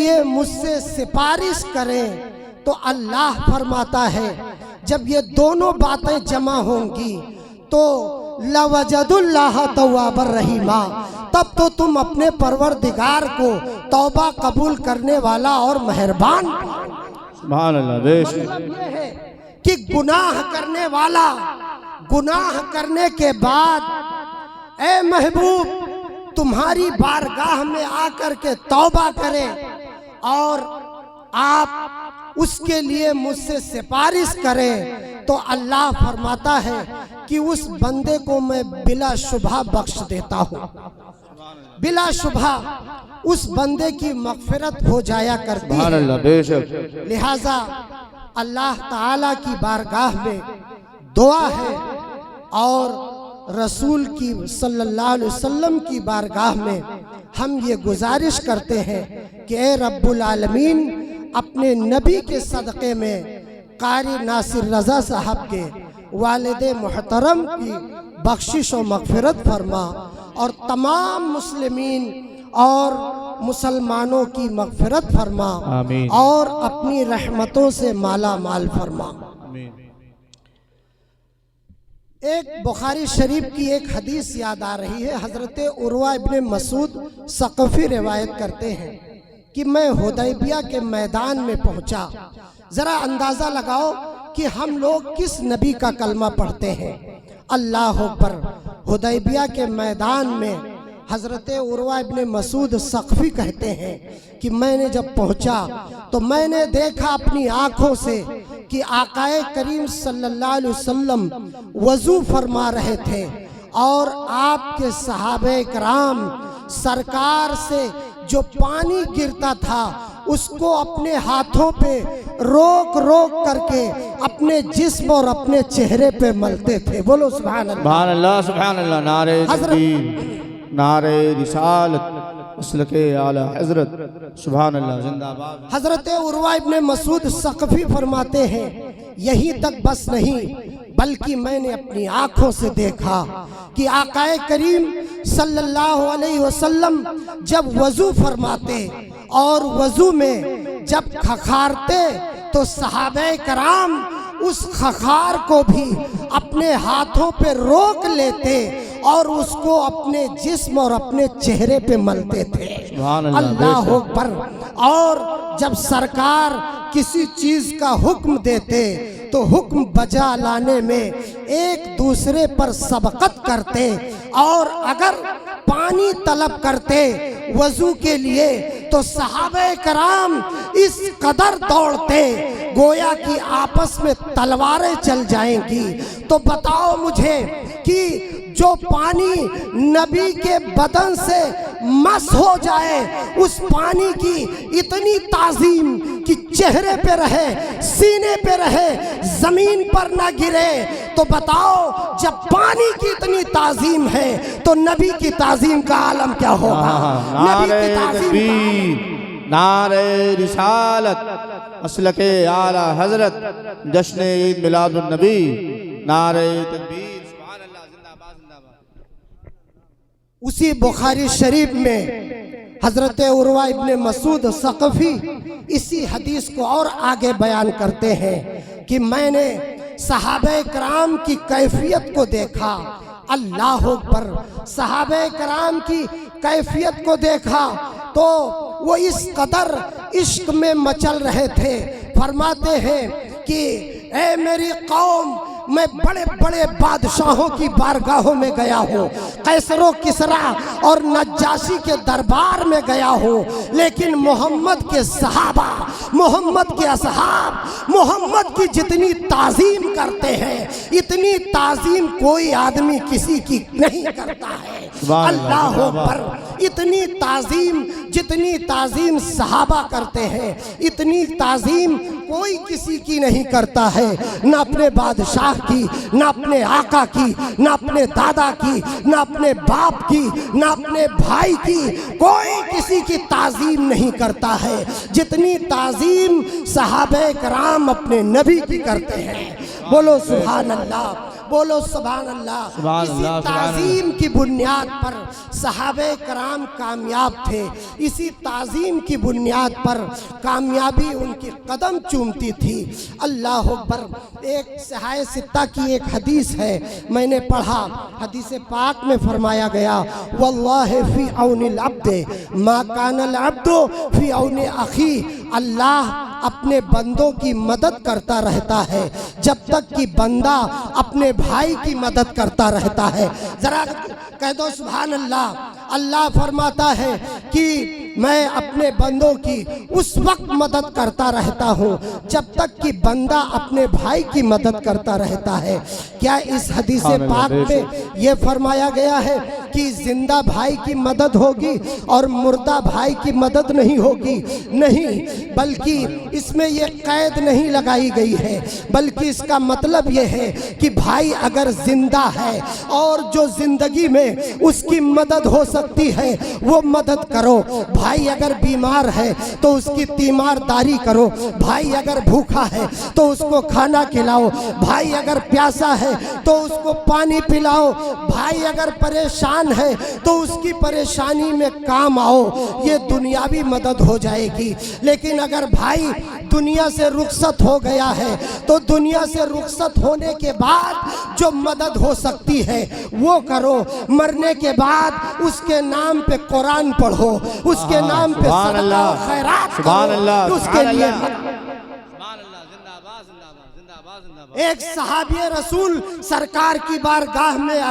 लिए मुझसे सिफारिश करें तो अल्लाह फरमाता है जब ये दोनों बातें जमा होंगी तो लवजदुल्लाह तव्वाबर रहीमा, तब तो तुम अपने परवरदिगार को तौबा कबूल करने वाला और मेहरबान। सुभान अल्लाह। बेशक मतलब ये है कि गुनाह करने वाला गुनाह करने के बाद ए महबूब तुम्हारी बारगाह में आकर के तौबा करे और आप उसके लिए मुझसे सिफारिश करें तो अल्लाह फरमाता है कि उस बंदे को मैं बिला शुबहा बख्श देता हूँ, बिला शुबहा उस बंदे की मगफिरत हो जाया करती है। सुभान अल्लाह। बेशक लिहाजा अल्लाह ताला की बारगाह में दुआ है और रसूल की सल्लल्लाहु अलैहि वसल्लम की बारगाह में हम ये गुजारिश करते हैं कि ए रब्बुल आलमीन अपने नबी के सदक़े में कारी नासिर रज़ा साहब के वालिद मोहतरम की बख्शिश और मग़फ़िरत फरमा और तमाम मुस्लिमीन और मुसलमानों की मग़फ़िरत फरमा आमीन। और अपनी रहमतों से माला माल फरमा। एक बुखारी शरीफ की एक हदीस याद आ रही है। हज़रत उर्वा इब्ने मसूद सक़फ़ी रिवायत करते हैं कि मैं हुदैबिया के मैदान में पहुंचा। ज़रा अंदाज़ा लगाओ कि हम लोग किस नबी का कलमा पढ़ते हैं। अल्लाह अकबर। हुदैबिया के मैदान में हज़रत उर्वा इब्ने मसूद सक़फ़ी कहते हैं कि मैंने जब पहुंचा तो मैंने देखा अपनी आँखों से कि आकाए करीम सल्लल्लाहु अलैहि वसल्लम वज़ू फरमा रहे थे और आपके सहाबे कराम सरकार से जो पानी गिरता था उसको अपने हाथों पे रोक रोक करके अपने जिस्म और अपने चेहरे पे मलते थे। बोलो सुभान अल्लाह। सुभान अल्लाह। सुभान अल्लाह। नारे तकबीर, नारे रिसालत, मसलके आला हज़रत। सुभान अल्लाह। जिंदाबाद। हज़रत उर्वा इब्ने मसूद सक़फ़ी फरमाते हैं यहीं तक बस नहीं बल्कि मैंने अपनी आँखों से देखा कि आकाए करीम सल्लल्लाहु अलैहि वसल्लम जब वज़ू फरमाते और वज़ू में जब खखारते तो सहाबे कराम उस खखार को भी अपने हाथों पे रोक लेते और उसको अपने जिस्म और अपने चेहरे पे मलते थे। अल्लाह अकबर। और जब सरकार किसी चीज़ का हुक्म देते तो हुक्म बजा लाने में एक दूसरे पर सबकत करते और अगर पानी तलब करते वज़ू के लिए तो सहाबे कराम इस कदर दौड़ते गोया कि आपस में तलवारें चल जाएंगी। तो बताओ मुझे कि जो पानी नबी के बदन से मस हो जाए उस पानी की इतनी ताज़ीम कि चेहरे पे रहे, सीने पे रहे, ज़मीन पर ना गिरे, तो बताओ जब पानी की इतनी ताज़ीम है तो नबी की ताज़ीम का आलम क्या होगा। नबी की ताज़ीम, नारे रिसालत, मसलके आला हज़रत, जश्न ईद मिलादुन नबी, नारे तकबीर। उसी बुखारी शरीफ में हज़रत उर्वा इब्ने मसूद सक़फ़ी इसी हदीस को और आगे बयान करते हैं कि मैंने सहाबे कराम की कैफियत को देखा। अल्लाह अकबर। सहाबे कराम की कैफियत को देखा तो वो इस कदर इश्क में मचल रहे थे। फरमाते हैं कि ए मेरी कौम, मैं बड़े बड़े बादशाहों की बारगाहों में गया हूँ, कैसरो किसरा और नज्जाशी के दरबार में गया हूँ, लेकिन मोहम्मद के सहाबा, मोहम्मद के असहाब, मोहम्मद की जितनी ताज़ीम करते हैं इतनी ताज़ीम कोई आदमी किसी की नहीं करता है। अल्लाह अकबर। इतनी ताज़ीम, जितनी ताज़ीम सहाबा करते हैं इतनी ताज़ीम कोई किसी की नहीं करता है, न अपने बादशाह की, न अपने आका की, न अपने दादा की, न अपने बाप की, न अपने भाई की, कोई किसी की ताज़ीम नहीं करता है जितनी ताज़ीम सहाबे कराम अपने नबी की करते हैं। बोलो सुभान अल्लाह। बोलो सुभान अल्लाह। सुभान इसी अल्लाह, सुभान ताज़ीम की बुनियाद पर सहाबे कराम कामयाब थे, इसी ताज़ीम की बुनियाद पर कामयाबी उनकी कदम चूमती थी। अल्लाह अकबर। एक सहाय सित्ता की एक हदीस है, मैंने पढ़ा, हदीस पाक में फरमाया गया, वल्लाहि फी औनिल अब्दे मा कानल अब्दु फी औनि अखी। अल्लाह अपने बंदों की मदद करता रहता है जब तक कि बंदा अपने भाई की मदद करता रहता है। जरा कह दो सुभान अल्लाह। अल्लाह फरमाता है कि मैं अपने बंदों की उस वक्त मदद करता रहता हूँ जब तक कि बंदा अपने भाई की मदद करता रहता है। क्या इस हदीस पाक में ये फरमाया गया है कि जिंदा भाई की मदद होगी और मुर्दा भाई की मदद नहीं होगी? नहीं, बल्कि इसमें ये कैद नहीं लगाई गई है, बल्कि इसका मतलब ये है कि भाई अगर जिंदा है और जो जिंदगी में उसकी मदद हो सकती है वो मदद करो। भाई अगर बीमार है तो उसकी तीमारदारी करो। भाई अगर भूखा है तो उसको खाना खिलाओ। भाई अगर प्यासा है तो उसको पानी पिलाओ। भाई अगर परेशान है तो उसकी परेशानी में काम आओ। ये दुनियावी मदद हो जाएगी। लेकिन अगर भाई दुनिया से रुखसत हो गया है तो दुनिया से रुखसत होने के बाद जो मदद हो सकती है वो करो। मरने के बाद उसके नाम पे कुरान पढ़ो, उसके नाम पे सदका और खैरात करो, उसके लिए एक सहाबी रसूल सरकार की बारगाह में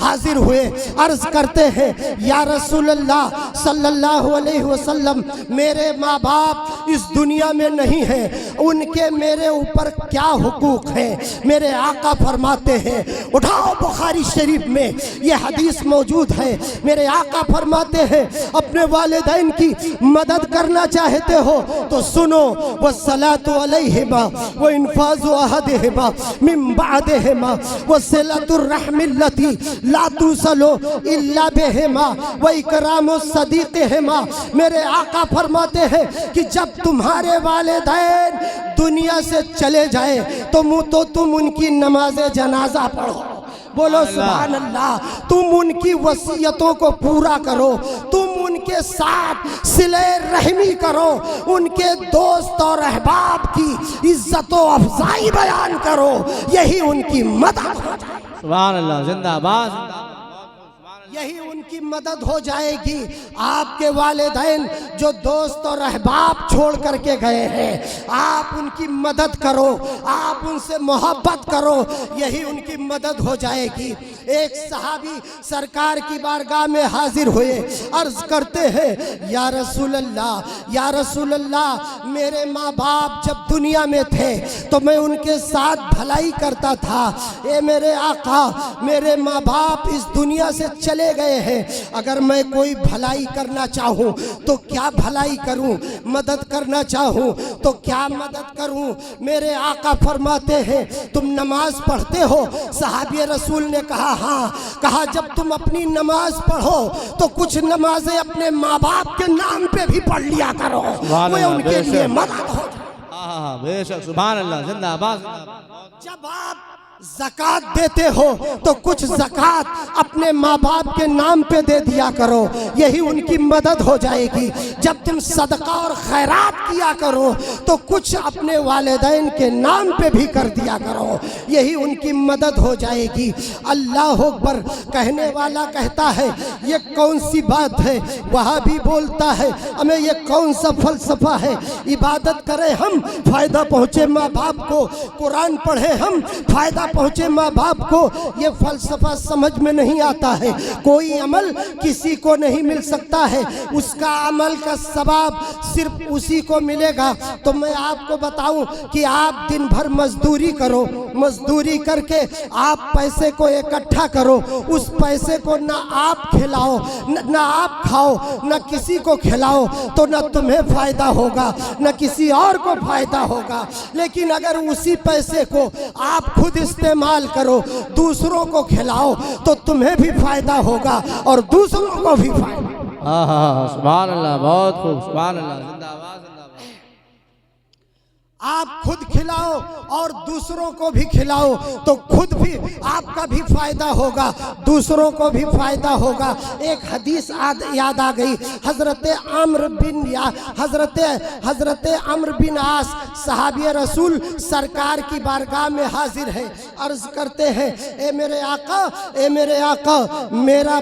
हाजिर हुए, अर्ज करते हैं, या रसूल अल्लाह सल्लल्लाहु अलैहि वसल्लम, मेरे माँ बाप इस दुनिया में नहीं हैं, उनके मेरे ऊपर क्या हुकूक हैं? मेरे आका फरमाते हैं, उठाओ बुखारी शरीफ में ये हदीस मौजूद है। मेरे आका फरमाते हैं, अपने वालिदैन की मदद करना चाहते हो तो सुनो, वस्सलातु अलैहिमा व इन्फाज़ु अहदिहिमा मिन बादिहिमा वसिलतुर रहमिल्लती ला तुसलो इल्ला बिहिमा व इकरामु सदीक़िहिमा। मेरे आका फरमाते हैं कि जब तुम्हारे वालिदैन दुनिया से चले जाए तो तुम उनकी नमाज जनाजा पढ़ो। बोलो सुभान अल्लाह। तुम उनकी वसीयतों को पूरा करो, तुम उनके साथ सिले रहमी करो, उनके दोस्त और अहबाब की इज्जत व अफजाई बयान करो, यही उनकी मदद हो जाए। सुभान अल्लाह, जिंदाबाद। यही उनकी मदद हो जाएगी। आपके वालिदैन जो दोस्त और अहबाब छोड़ करके गए हैं, आप उनकी मदद करो, आप उनसे मोहब्बत करो, यही उनकी मदद हो जाएगी। एक सहाबी सरकार की बारगाह में हाजिर हुए, अर्ज करते हैं, या रसूल अल्लाह, या रसूल अल्लाह, मेरे माँ बाप जब दुनिया में थे तो मैं उनके साथ भलाई करता था। ए मेरे आका, मेरे माँ बाप इस दुनिया से चले गए हैं, अगर मैं कोई भलाई करना चाहूँ तो क्या भलाई करूँ? मदद करना चाहूँ तो क्या मदद करूँ? मेरे आका फरमाते हैं, तुम नमाज पढ़ते हो? सहाबी रसूल ने कहा हाँ। कहा, जब तुम अपनी नमाज पढ़ो तो कुछ नमाजें अपने माँ बाप के नाम पे भी पढ़ लिया करो, वो उनके लिए मदद हो जाए। बेशक, सुभान अल्लाह, जिंदाबाद। जब आप ज़कात देते हो तो कुछ ज़कात अपने माँ बाप के नाम पे दे दिया करो, यही उनकी मदद हो जाएगी। जब तुम सदका और खैरात किया करो तो कुछ अपने वालिदैन के नाम पे भी कर दिया करो, यही उनकी मदद हो जाएगी। अल्लाह अकबर। कहने वाला कहता है, ये कौन सी बात है? वहाँ भी बोलता है, हमें ये कौन सा फलसफा है? इबादत करें हम, फ़ायदा पहुँचे माँ बाप को, कुरान पढ़े हम, फ़ायदा पहुँचे माँ बाप को, ये फलसफा समझ में नहीं आता है। कोई अमल किसी को नहीं मिल सकता है, उसका अमल का सवाब सिर्फ उसी को मिलेगा। तो मैं आपको बताऊं कि आप दिन भर मजदूरी करो, मजदूरी करके आप पैसे को इकट्ठा करो, उस पैसे को ना आप खिलाओ, ना आप खाओ, ना किसी को खिलाओ, तो ना तुम्हें फायदा होगा ना किसी और को फायदा होगा। लेकिन अगर उसी पैसे को आप खुद इस्तेमाल करो, दूसरों को खिलाओ, तो तुम्हें भी फायदा होगा और दूसरों को भी फायदा। सुभान अल्लाह, बहुत खूब, सुभान अल्लाह, जिंदाबाद जिंदाबाद। आप खुद खिलाओ और दूसरों को भी खिलाओ, तो खुद भी आपका भी फायदा होगा, दूसरों को भी फायदा होगा। एक हदीस याद आ गई। हजरत अम्र बिन आस सहाबी रसूल सरकार की बारगाह में हाजिर है। अर्ज करते हैं, ए मेरे आका, मेरा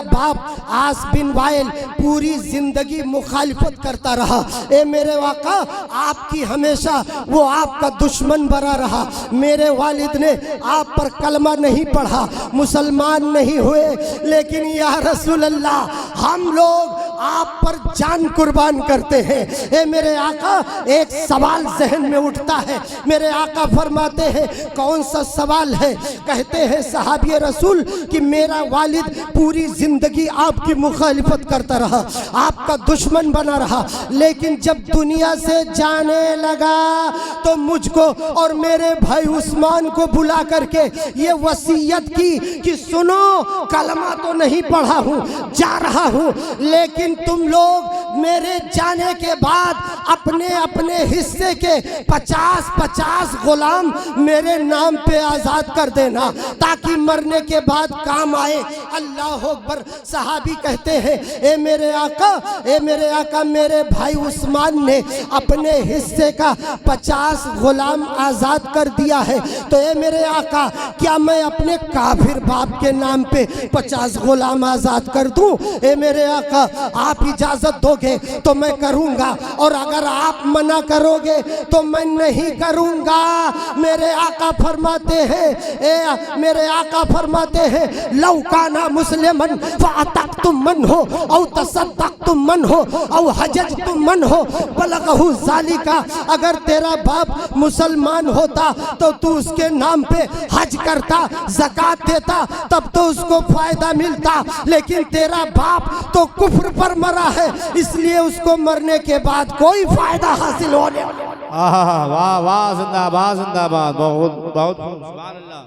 बाप आस बिन वाइल पूरी जिंदगी मुखालिफत करता रहा। ए मेरे आका, आपकी हमेशा वो आपका दुश्मन बना रहा। मेरे वालिद ने आप पर कलमा नहीं पढ़ा, मुसलमान नहीं हुए, लेकिन या रसूल अल्लाह, हम लोग आप पर जान कुर्बान करते हैं। ए मेरे आका, एक सवाल जहन में उठता है। मेरे आका फरमाते हैं, कौन सा सवाल है? कहते हैं सहाबी रसूल कि मेरा वालिद पूरी जिंदगी आपकी मुखालिफत करता रहा, आपका दुश्मन बना रहा, लेकिन जब दुनिया से जाने लगा तो मुझको और मेरे भाई उस्मान को बुला करके ये वसीयत की कि सुनो, कलमा तो नहीं पढ़ा हूँ, जा रहा हूँ, लेकिन तुम लोग मेरे जाने के बाद अपने अपने हिस्से के 50-50 गुलाम मेरे नाम पे आजाद कर देना, ताकि मरने के बाद काम आए। अल्लाह अकबर। सहाबी कहते हैं, ए मेरे आका, मेरे भाई उस्मान ने अपने हिस्से का 50 गुलाम आजाद कर दिया है, तो ए मेरे आका, क्या मैं अपने काफिर बाप के नाम पे 50 गुलाम आजाद कर दूं? ए मेरे आका, आप इजाजत दोगे तो मैं करूंगा, और अगर आप मना करोगे तो मैं नहीं करूंगा। मेरे आका फरमाते हैं, लौकाना मुस्लिमन फातक्तुम मन हो औ तसद्दक्तुम मन हो औ हजजतुम मन हो बलगहु ज़ालिका। अगर तेरा बाप मुसलमान होता तो तू उसके नाम पे हज करता, ज़कात देता, तब तो उसको फायदा मिलता, लेकिन तेरा बाप तो कुफ्र पर मरा है, इसलिए उसको मरने के बाद कोई फायदा हासिल होने। वाह वाह, जिंदाबाद जिंदाबाद, बहुत बहुत सुभान अल्लाह।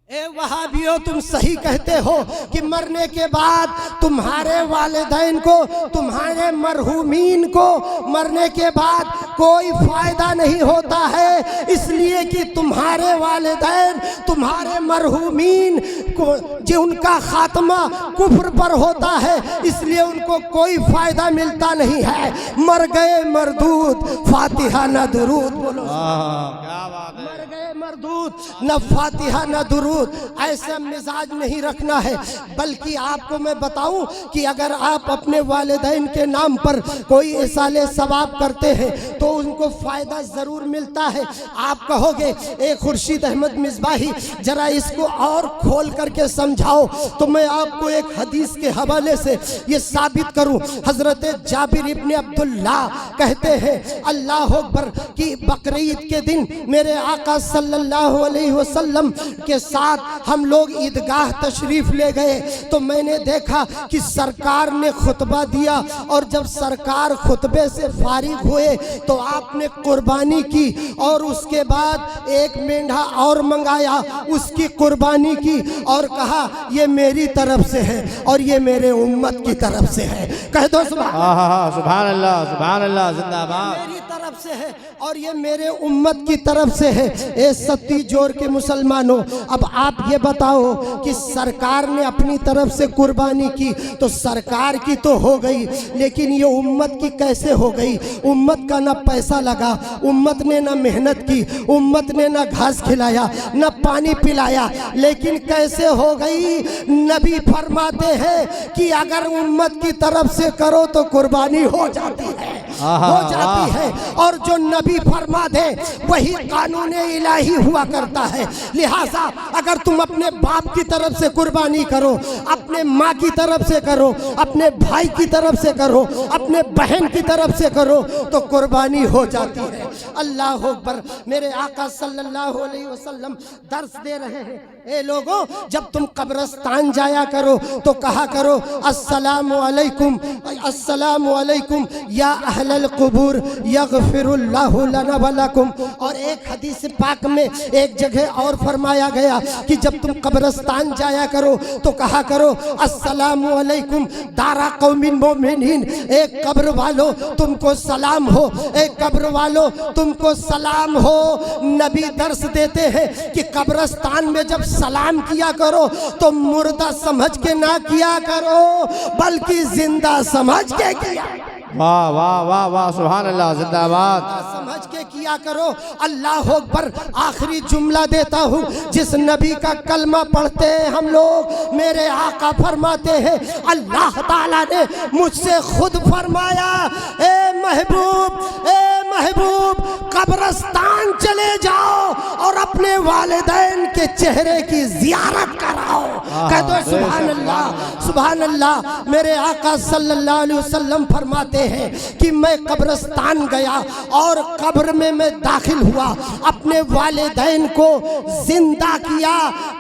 ए वहाबियो, तुम सही कहते हो कि मरने के बाद तुम्हारे वालिदैन को, तुम्हारे मरहूमीन को मरने के बाद कोई फायदा नहीं होता है, इसलिए कि तुम्हारे वालिदैन, तुम्हारे मरहूमीन को जो उनका खात्मा कुफ्र पर होता है, इसलिए उनको कोई फायदा मिलता नहीं है। मर गए मरदूद, फातिहा न दुरूद। बोलो क्या बात है। मर गए मरदूद, न फातिहा न दुरूद। ऐसा मिजाज नहीं रखना है, बल्कि आपको मैं बताऊं कि अगर आप अपने वालिदैन के नाम पर कोई इसाले सवाब करते हैं तो उनको फायदा जरूर मिलता है। आप कहोगे, ए खुर्शीद अहमद मिसबाही, जरा इसको और खोल करके समझाओ, तो मैं आपको एक हदीस के हवाले से ये साबित करूं। हजरत जाबिर इब्ने अब्दुल्लाह कहते हैं, अल्लाह अकबर, कि बकरीद के दिन मेरे आका सल्लल्लाहु अलैहि वसल्लम के साथ हम लोग ईदगाह तशरीफ ले गए, तो मैंने देखा कि सरकार ने खुतबा दिया, और जब सरकार खुतबे से फारिग हुए तो आपने कुर्बानी की, और उसके बाद एक मेंढा और मंगाया, उसकी कुर्बानी की, और कहा ये मेरी तरफ से है और ये मेरे उम्मत की तरफ से है। कह दो सुभान अल्लाह, सुभान अल्लाह, जिंदाबाद। मेरी तरफ से है और ये मेरे उम्मत की तरफ से है। ए सत्ती जोर के मुसलमानों, अब आप ये बताओ कि सरकार ने अपनी तरफ से कुर्बानी की तो सरकार की तो हो गई, लेकिन ये उम्मत की कैसे हो गई? उम्मत का ना पैसा लगा, उम्मत ने ना मेहनत की, उम्मत ने ना घास खिलाया, ना पानी पिलाया, लेकिन कैसे हो गई? नबी फरमाते हैं कि अगर उम्मत की तरफ से करो तो कुर्बानी हो जाती है, हो जाती है, और जो नबी फरमा दे वही कानून इलाही हुआ करता है। लिहाजा अगर तुम अपने बाप की तरफ से कुर्बानी करो, अपने माँ की तरफ से करो, अपने भाई की तरफ से करो, अपने बहन की तरफ से करो, तो कुर्बानी हो जाती है। अल्लाह अकबर। मेरे आका सल्लल्लाहु अलैहि वसल्लम दर्स दे रहे हैं, ए लोगों, जब तुम कब्रिस्तान जाया करो तो कहा करो, अस्सलामु अलैकुम, अस्सलामु अलैकुम या अहलल कुबूर यगफिरुल्लाहु लना व लकुम। और एक हदीस पाक में एक जगह और फरमाया गया कि जब तुम कब्रिस्तान जाया करो तो कहा करो अस्सलामु अलैकुम दारा कौमिन मोमिनीन। एक कब्र वालों तुमको सलाम हो, एक कब्र वालों तुमको सलाम हो। नबी दर्श देते हैं कि कब्रिस्तान में जब सलाम किया करो तो मुर्दा समझ के ना किया करो बल्कि जिंदा समझ के किया। वाह वाह वाह वाह, सुभान अल्लाह, जिंदाबाद। समझ के किया करो। अल्लाह अकबर। आखिरी जुमला देता हूँ, जिस नबी का कलमा पढ़ते हैं हम लोग, मेरे आका फरमाते हैं अल्लाह ताला ने मुझसे खुद फरमाया ए महबूब कब्रिस्तान चले जाओ और अपने वालिदैन के चेहरे की जियारत कराओ। कह दो सुभान अल्लाह सुभान अल्लाह। मेरे आका सल्लल्लाहु अलैहि वसल्लम फरमाते हैं कि मैं कब्रिस्तान गया और कब्र में मैं दाखिल हुआ, अपने वालिदैन को जिंदा किया,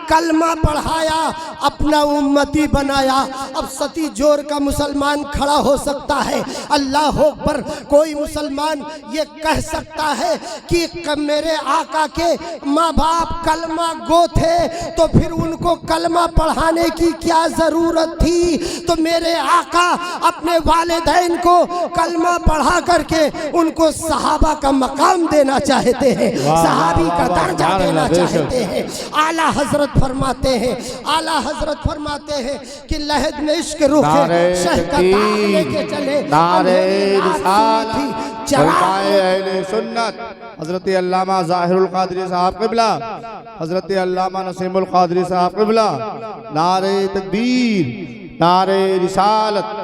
कलमा पढ़ाया, अपना उम्मती बनाया। अब सती जोर का मुसलमान खड़ा हो सकता है, अल्लाह अकबर। कोई मुसलमान ये कह सकता है कि मेरे आका के माँ बाप कलमा गो थे तो फिर उनको कलमा पढ़ाने की क्या जरूरत थी। तो मेरे आका अपने वालिदैन को कलमा पढ़ा करके उनको सहाबा का मकाम देना चाहते हैं, सहाबी का दर्जा देना चाहते हैं। आला हजरत फरमाते हैं, आला हजरत फरमाते हैं कि लहद में इश्क रुख शह का ताग लेके चले नारे रिसालत अहले सुन्नत हजरत अल्लामा ज़ाहिरुल क़ादरी साहब क़िबला, हजरत अल्लामा नसीमुल क़ादरी साहब क़िबला, नारे तकबीर, नारे रिसालत,